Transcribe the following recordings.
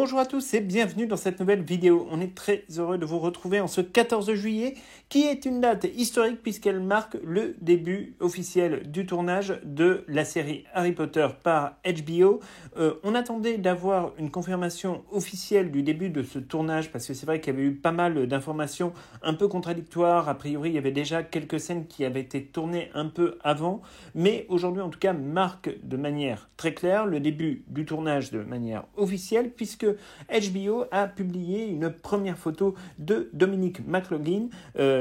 Bonjour à tous et bienvenue dans cette nouvelle vidéo. On est très heureux de vous retrouver en ce 14 juillet qui est une date historique puisqu'elle marque le début officiel du tournage de la série Harry Potter par HBO. On attendait d'avoir une confirmation officielle du début de ce tournage parce que c'est vrai qu'il y avait eu pas mal d'informations un peu contradictoires. A priori, il y avait déjà quelques scènes qui avaient été tournées un peu avant, mais aujourd'hui en tout cas marque de manière très claire le début du tournage de manière officielle puisque HBO a publié une première photo de Dominic McLaughlin,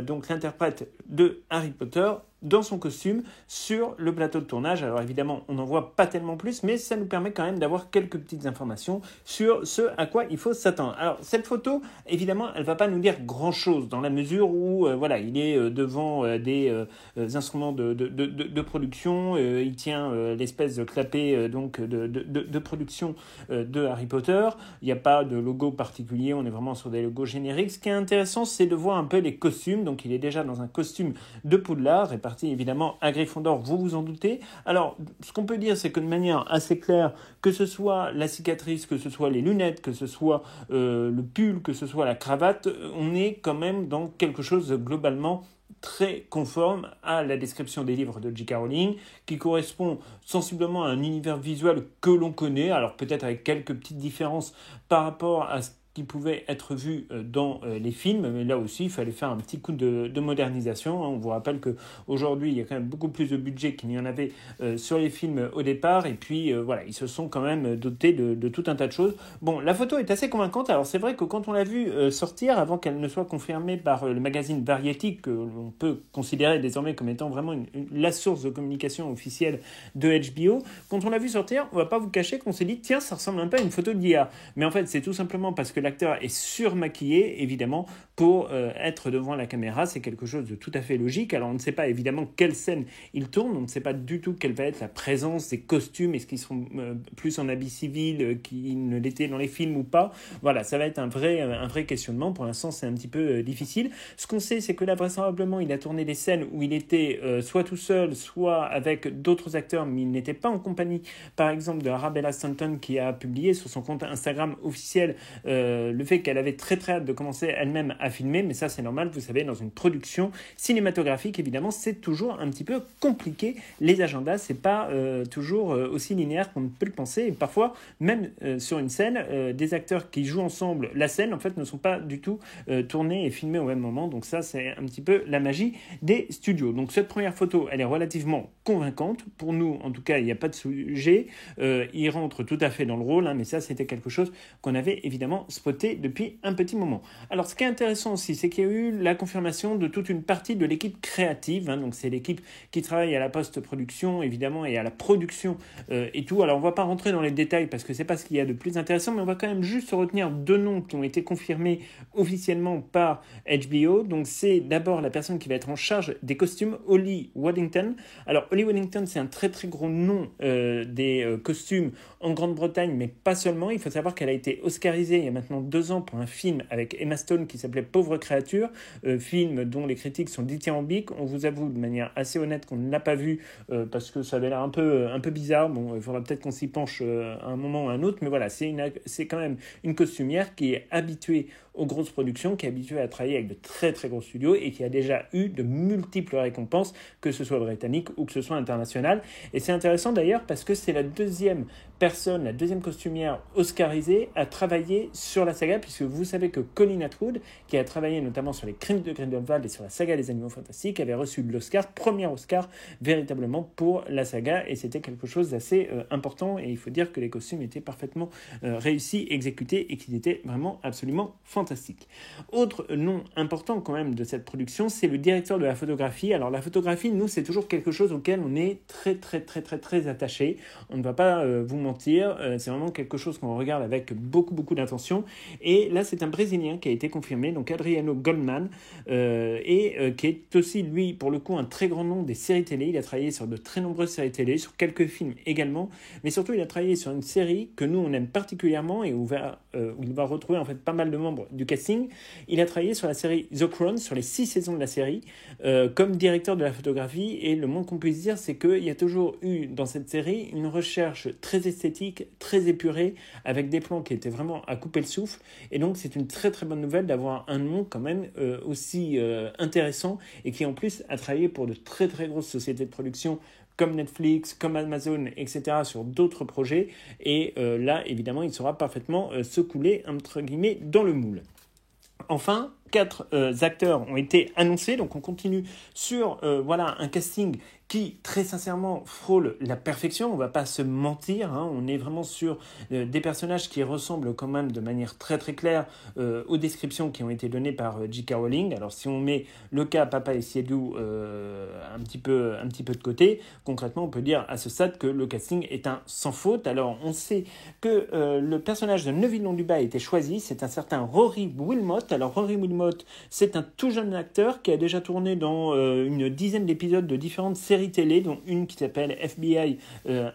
donc l'interprète de Harry Potter, dans son costume sur le plateau de tournage. Alors évidemment, on n'en voit pas tellement plus, mais ça nous permet quand même d'avoir quelques petites informations sur ce à quoi il faut s'attendre. Alors cette photo, évidemment, elle ne va pas nous dire grand-chose dans la mesure où il est devant des instruments de production, il tient l'espèce de clapet de production de Harry Potter. Il n'y a pas de logo particulier, on est vraiment sur des logos génériques. Ce qui est intéressant, c'est de voir un peu les costumes. Donc il est déjà dans un costume de Poudlard, réparti évidemment à Gryffondor, vous vous en doutez. Alors, ce qu'on peut dire, c'est que de manière assez claire, que ce soit la cicatrice, que ce soit les lunettes, que ce soit le pull, que ce soit la cravate, on est quand même dans quelque chose de globalement très conforme à la description des livres de J.K. Rowling, qui correspond sensiblement à un univers visuel que l'on connaît, alors peut-être avec quelques petites différences par rapport à ce qui pouvait être vu dans les films, mais là aussi il fallait faire un petit coup de modernisation. On vous rappelle qu'aujourd'hui il y a quand même beaucoup plus de budget qu'il n'y en avait sur les films au départ, et puis ils se sont quand même dotés de tout un tas de choses. Bon, la photo est assez convaincante. Alors c'est vrai que quand on l'a vue sortir, avant qu'elle ne soit confirmée par le magazine Variety, que l'on peut considérer désormais comme étant vraiment la source de communication officielle de HBO, quand on l'a vue sortir, on va pas vous cacher qu'on s'est dit tiens, ça ressemble un peu à une photo d'IA. Mais en fait c'est tout simplement parce que l'acteur est surmaquillé, évidemment, pour être devant la caméra. C'est quelque chose de tout à fait logique. Alors, on ne sait pas, évidemment, quelle scène il tourne. On ne sait pas du tout quelle va être la présence des costumes. Est-ce qu'ils seront plus en habit civil qu'ils ne l'étaient dans les films ou pas? Voilà, ça va être un vrai questionnement. Pour l'instant, c'est un petit peu difficile. Ce qu'on sait, c'est que là, vraisemblablement, il a tourné des scènes où il était soit tout seul, soit avec d'autres acteurs, mais il n'était pas en compagnie, par exemple, de Arabella Stanton, qui a publié sur son compte Instagram officiel le fait qu'elle avait très très hâte de commencer elle-même à filmer, mais ça c'est normal, vous savez, dans une production cinématographique, évidemment, c'est toujours un petit peu compliqué. Les agendas, c'est pas toujours aussi linéaire qu'on ne peut le penser, et parfois, même sur une scène, des acteurs qui jouent ensemble la scène, en fait, ne sont pas du tout tournés et filmés au même moment, donc ça c'est un petit peu la magie des studios. Donc cette première photo, elle est relativement convaincante, pour nous, en tout cas, il n'y a pas de sujet, il rentre tout à fait dans le rôle, mais ça c'était quelque chose qu'on avait évidemment spoté depuis un petit moment. Alors ce qui est intéressant aussi, c'est qu'il y a eu la confirmation de toute une partie de l'équipe créative, donc c'est l'équipe qui travaille à la post-production évidemment et à la production et tout. Alors on ne va pas rentrer dans les détails parce que c'est pas ce qu'il y a de plus intéressant, mais on va quand même juste retenir deux noms qui ont été confirmés officiellement par HBO. Donc c'est d'abord la personne qui va être en charge des costumes, Holly Waddington. Alors Holly Waddington, c'est un très très gros nom des costumes en Grande-Bretagne, mais pas seulement. Il faut savoir qu'elle a été oscarisée il y a maintenant 2 ans pour un film avec Emma Stone qui s'appelait Pauvre créature, film dont les critiques sont dithyrambiques. On vous avoue de manière assez honnête qu'on ne l'a pas vu parce que ça avait l'air un peu bizarre. Bon, il faudra peut-être qu'on s'y penche à un moment ou à un autre, mais voilà, c'est quand même une costumière qui est habituée aux grosses productions, qui est habituée à travailler avec de très très gros studios et qui a déjà eu de multiples récompenses, que ce soit britannique ou que ce soit international. Et c'est intéressant d'ailleurs parce que c'est la deuxième costumière oscarisée à travailler sur la saga, puisque vous savez que Colin Atwood, qui a travaillé notamment sur les Crimes de Grindelwald et sur la saga des Animaux Fantastiques, avait reçu l'Oscar, premier Oscar véritablement pour la saga, et c'était quelque chose d'assez important, et il faut dire que les costumes étaient parfaitement réussis, exécutés, et qu'ils étaient vraiment absolument fantastiques. Autre nom important quand même de cette production, c'est le directeur de la photographie. Alors la photographie, nous, c'est toujours quelque chose auquel on est très très très très très attaché. On ne va pas vous mentir, c'est vraiment quelque chose qu'on regarde avec beaucoup d'attention. Et là, c'est un Brésilien qui a été confirmé, donc Adriano Goldman, qui est aussi, lui, pour le coup, un très grand nom des séries télé. Il a travaillé sur de très nombreuses séries télé, sur quelques films également, mais surtout, il a travaillé sur une série que nous, on aime particulièrement et où il va retrouver en fait pas mal de membres du casting. Il a travaillé sur la série The Crown, sur les 6 saisons de la série, comme directeur de la photographie, et le moins qu'on puisse dire, c'est qu'il y a toujours eu dans cette série une recherche très esthétique, très épuré, avec des plans qui étaient vraiment à couper le souffle. Et donc, c'est une très très bonne nouvelle d'avoir un nom quand même aussi intéressant et qui en plus a travaillé pour de très très grosses sociétés de production comme Netflix, comme Amazon, etc., sur d'autres projets. Et là, évidemment, il saura parfaitement se couler, entre guillemets, dans le moule. Enfin, 4 acteurs ont été annoncés, donc on continue sur un casting qui, très sincèrement, frôle la perfection. On ne va pas se mentir, hein, on est vraiment sur des personnages qui ressemblent quand même de manière très très claire aux descriptions qui ont été données par J.K. Rowling. Alors si on met le cas Papa et Siedu un petit peu de côté, concrètement on peut dire à ce stade que le casting est un sans faute. Alors on sait que le personnage de Neville Londuba a été choisi, c'est un certain Rory Wilmot. Alors Rory Wilmot, c'est un tout jeune acteur qui a déjà tourné dans une dizaine d'épisodes de différentes séries télé, dont une qui s'appelle FBI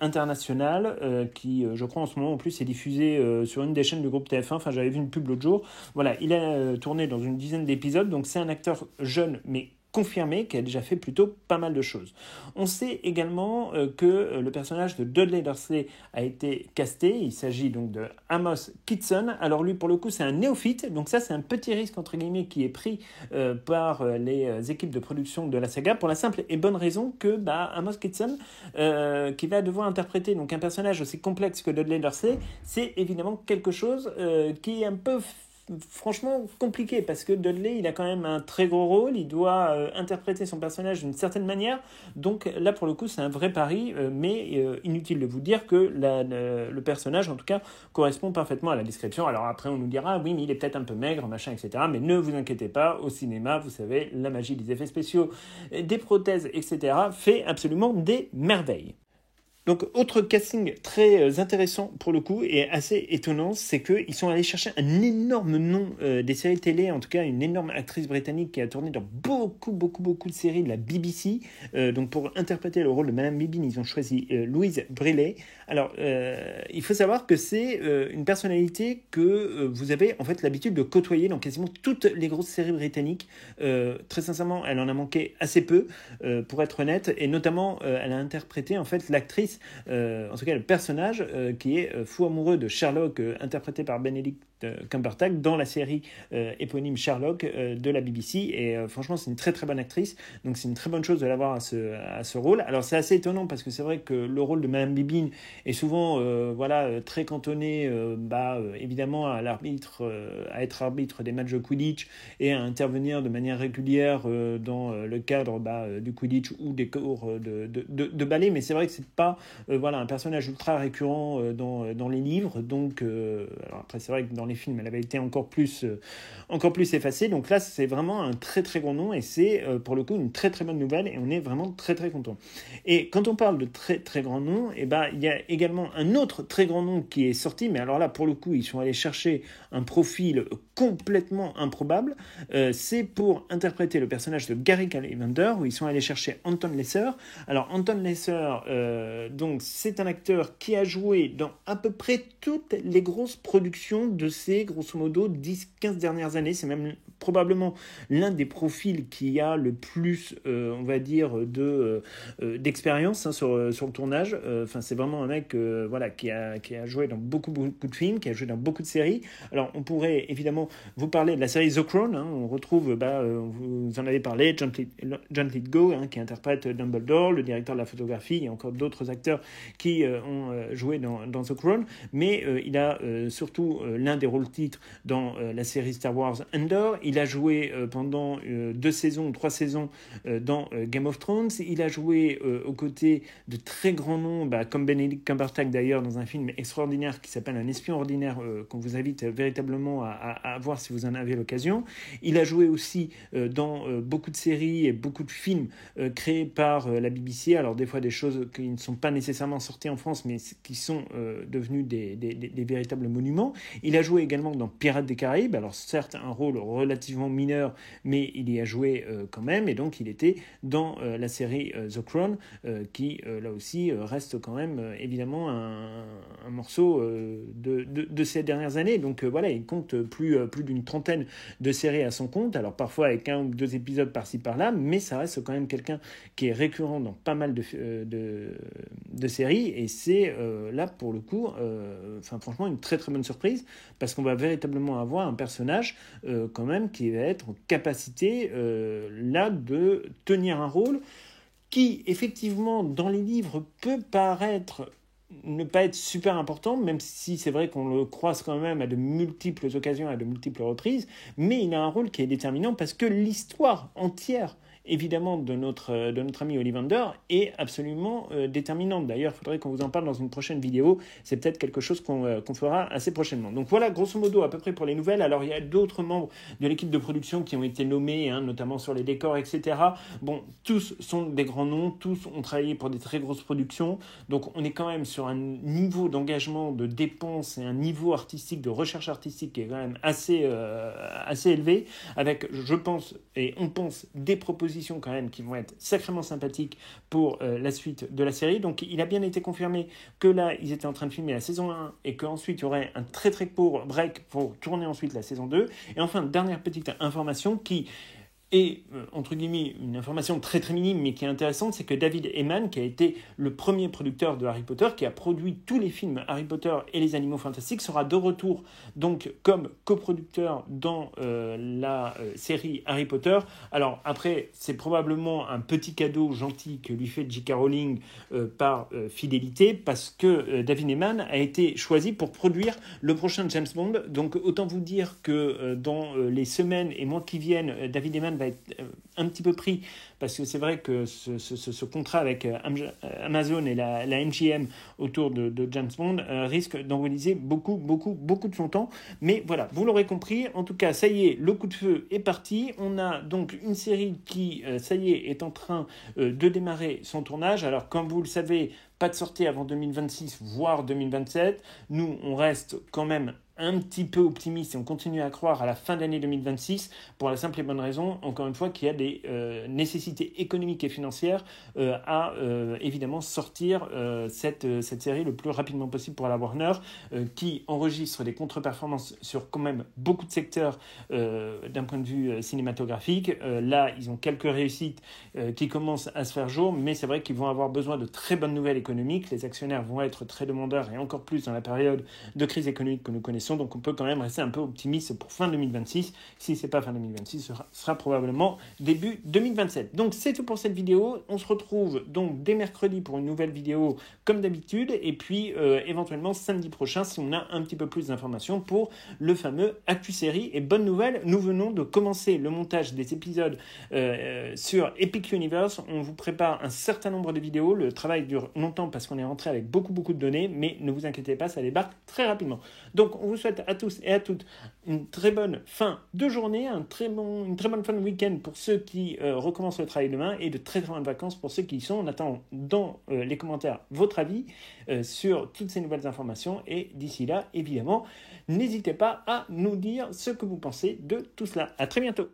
International, qui je crois en ce moment en plus est diffusée sur une des chaînes du groupe TF1, enfin j'avais vu une pub l'autre jour. Voilà, il a tourné dans une dizaine d'épisodes, donc c'est un acteur jeune mais confirmé, qui a déjà fait plutôt pas mal de choses. On sait également que le personnage de Dudley Dursley a été casté. Il s'agit donc de Amos Kitson. Alors lui, pour le coup, c'est un néophyte. Donc ça, c'est un petit risque, entre guillemets, qui est pris par les équipes de production de la saga, pour la simple et bonne raison que Amos Kitson, qui va devoir interpréter donc un personnage aussi complexe que Dudley Dursley, c'est évidemment quelque chose qui est un peu franchement compliqué, parce que Dudley, il a quand même un très gros rôle, il doit interpréter son personnage d'une certaine manière, donc là pour le coup c'est un vrai pari, mais inutile de vous dire que le personnage en tout cas correspond parfaitement à la description. Alors après on nous dira oui mais il est peut-être un peu maigre, machin, etc., mais ne vous inquiétez pas, au cinéma vous savez, la magie des effets spéciaux, des prothèses, etc. fait absolument des merveilles. Donc, autre casting très intéressant pour le coup et assez étonnant, c'est qu'ils sont allés chercher un énorme nom des séries télé, en tout cas une énorme actrice britannique qui a tourné dans beaucoup de séries de la BBC. Donc, pour interpréter le rôle de Madame Bibine, ils ont choisi Louise Brealey. Alors, il faut savoir que c'est une personnalité que vous avez en fait l'habitude de côtoyer dans quasiment toutes les grosses séries britanniques. Très sincèrement, elle en a manqué assez peu, pour être honnête, et notamment, elle a interprété en fait l'actrice, en tout cas le personnage qui est fou amoureux de Sherlock, interprété par Benedict Cumberbatch dans la série éponyme Sherlock de la BBC, et franchement c'est une très très bonne actrice, donc c'est une très bonne chose de l'avoir à ce rôle. Alors c'est assez étonnant parce que c'est vrai que le rôle de Madame Bibine est souvent très cantonné évidemment à l'arbitre, à être arbitre des matchs de Quidditch et à intervenir de manière régulière dans le cadre du Quidditch ou des cours de ballet, mais c'est vrai que c'est pas un personnage ultra récurrent dans les livres, donc alors après c'est vrai que dans les films elle avait été encore plus effacée, donc là c'est vraiment un très très grand nom et c'est pour le coup une très très bonne nouvelle et on est vraiment très très content. Et quand on parle de très très grand nom, il y a également un autre très grand nom qui est sorti, mais alors là pour le coup ils sont allés chercher un profil complètement improbable, c'est pour interpréter le personnage de Gary Callender, où ils sont allés chercher Anton Lesser. Alors Anton Lesser, donc c'est un acteur qui a joué dans à peu près toutes les grosses productions de ces grosso modo 10-15 dernières années. C'est même probablement l'un des profils qui a le plus on va dire d'expérience sur le tournage. C'est vraiment un mec qui a joué dans beaucoup de films, qui a joué dans beaucoup de séries. Alors on pourrait évidemment vous parler de la série The Crown, hein. On retrouve vous en avez parlé, John Lithgow, hein, qui interprète Dumbledore, le directeur de la photographie. Il y a encore d'autres acteurs qui ont joué dans The Crown, mais il a surtout l'un des rôles titres dans la série Star Wars Andor. Il a joué pendant 2 saisons, 3 saisons dans Game of Thrones. Il a joué aux côtés de très grands noms, comme Benedict Cumberbatch d'ailleurs, dans un film extraordinaire qui s'appelle Un espion ordinaire, qu'on vous invite véritablement à voir si vous en avez l'occasion. Il a joué aussi dans beaucoup de séries et beaucoup de films créés par la BBC. Alors des fois des choses qui ne sont pas nécessairement sorties en France, mais qui sont devenues des véritables monuments. Il a joué également dans Pirates des Caraïbes. Alors certes un rôle relativement mineur, mais il y a joué quand même, et donc il était dans la série The Crown, qui là aussi reste quand même évidemment un morceau de ces dernières années. Donc il compte plus d'une trentaine de séries à son compte, alors parfois avec 1 ou 2 épisodes par-ci par-là, mais ça reste quand même quelqu'un qui est récurrent dans pas mal de série, et c'est là pour le coup franchement une très très bonne surprise, parce qu'on va véritablement avoir un personnage quand même qui va être en capacité là de tenir un rôle qui effectivement dans les livres peut paraître ne pas être super important, même si c'est vrai qu'on le croise quand même à de multiples occasions, à de multiples reprises, mais il a un rôle qui est déterminant parce que l'histoire entière évidemment de notre ami Ollivander est absolument déterminante. D'ailleurs, il faudrait qu'on vous en parle dans une prochaine vidéo. C'est peut-être quelque chose qu'on fera assez prochainement. Donc voilà, grosso modo, à peu près pour les nouvelles. Alors, il y a d'autres membres de l'équipe de production qui ont été nommés, notamment sur les décors, etc. Bon, tous sont des grands noms, tous ont travaillé pour des très grosses productions. Donc, on est quand même sur un niveau d'engagement, de dépenses et un niveau artistique, de recherche artistique qui est quand même assez élevé, avec, je pense, et on pense, des propositions quand même qui vont être sacrément sympathiques pour la suite de la série. Donc il a bien été confirmé que là ils étaient en train de filmer la saison 1 et qu'ensuite il y aurait un très très court break pour tourner ensuite la saison 2. Et enfin, dernière petite information qui est, entre guillemets, une information très très minime mais qui est intéressante, c'est que David Heyman, qui a été le premier producteur de Harry Potter, qui a produit tous les films Harry Potter et les Animaux Fantastiques, sera de retour donc comme coproducteur dans la série Harry Potter. Alors après, c'est probablement un petit cadeau gentil que lui fait J.K. Rowling par fidélité, parce que David Heyman a été choisi pour produire le prochain James Bond. Donc autant vous dire que dans les semaines et mois qui viennent, David Heyman va être un petit peu pris, parce que c'est vrai que ce contrat avec Amazon et la MGM autour de James Bond risque d'envoliser beaucoup de son temps. Mais voilà, vous l'aurez compris, en tout cas, ça y est, le coup de feu est parti. On a donc une série qui, ça y est en train de démarrer son tournage. Alors, comme vous le savez, pas de sortie avant 2026, voire 2027. Nous, on reste quand même un petit peu optimiste et on continue à croire à la fin d'année 2026 pour la simple et bonne raison, encore une fois, qu'il y a des nécessités économiques et financières à évidemment sortir cette série le plus rapidement possible pour la Warner, qui enregistre des contre-performances sur quand même beaucoup de secteurs d'un point de vue cinématographique. Là, ils ont quelques réussites qui commencent à se faire jour, mais c'est vrai qu'ils vont avoir besoin de très bonnes nouvelles économiques. Les actionnaires vont être très demandeurs, et encore plus dans la période de crise économique que nous connaissons. Donc on peut quand même rester un peu optimiste pour fin 2026. Si ce n'est pas fin 2026, ce sera probablement début 2027. Donc c'est tout pour cette vidéo. On se retrouve donc dès mercredi pour une nouvelle vidéo comme d'habitude. Et puis éventuellement samedi prochain si on a un petit peu plus d'informations pour le fameux Actu Série. Et bonne nouvelle, nous venons de commencer le montage des épisodes sur Epic Universe. On vous prépare un certain nombre de vidéos. Le travail dure longtemps parce qu'on est rentré avec beaucoup de données. Mais ne vous inquiétez pas, ça débarque très rapidement. Donc on vous souhaite à tous et à toutes une très bonne fin de journée, une très bonne fin de week-end pour ceux qui recommencent le travail demain, et de très bonnes vacances pour ceux qui y sont. On attend dans les commentaires votre avis sur toutes ces nouvelles informations, et d'ici là, évidemment, n'hésitez pas à nous dire ce que vous pensez de tout cela. À très bientôt.